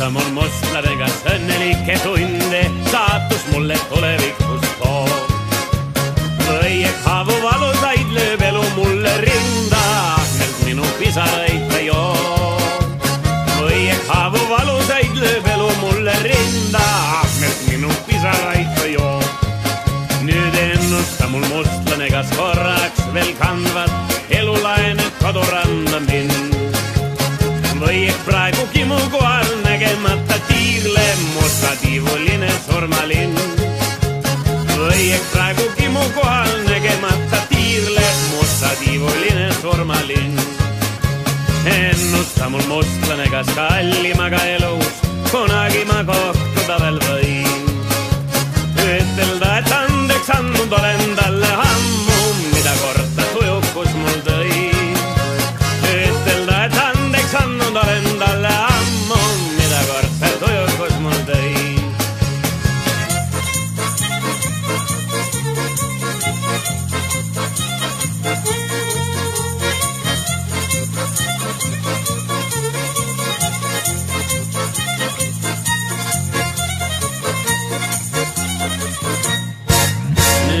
mul mustladega õnnelikke tunde saatus mulle tulevikus toob. Või ehk haavu valusaid lööb elu mulle rinda, melt minu pisaraid ta joob. Või ehk haavu valusaid lööb elu mulle rinda, melt minu pisaraid ta joob. Nüüd ennusta mul mustlane, kas korraks veel kandvad elulained koduranda mind. Või ehk praegugi mu kohal nägemata tiirleb musta tiivuline surmalinn. Või ehk praegugi mu kohal nägemata tiirleb musta tiivuline surmalinn. Ennusta mul mustlane, kas kallimaga elus kunagi ma kohtuda veel võin. Ütelda, et andeks andnud olen talle ammu, mida kord ta tujukus mul tõi. Ütelda, et andeks andnud olen talle ammu, mida kord ta tujukus mul tõi.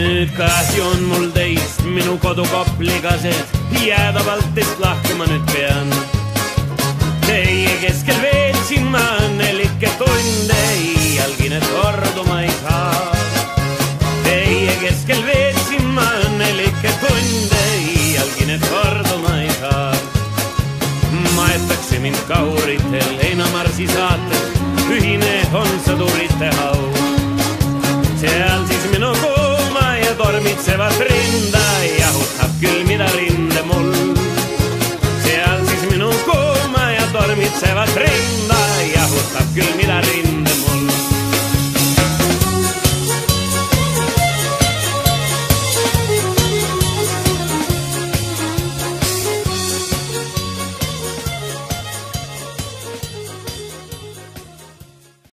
Nüüd kahju on mul teist, minu kodukopligased, jäädavalt lahti ma nüüd pean. Teie keskel veetsin ma õnnelikke tunde, iialgi need korduma ei saa. Teie keskel veetsin ma õnnelikke tunde, iialgi need korduma ei saa. Maetakse mind kahuritel, heinamarsi saatel, ühine on sõdurite haud. Seal siis minu kuuma ja tormitsevat rinda jahutab küll mida rinde mul. Seal siis minu kuuma ja tormitsevat rinda jahutab küll mida rinde.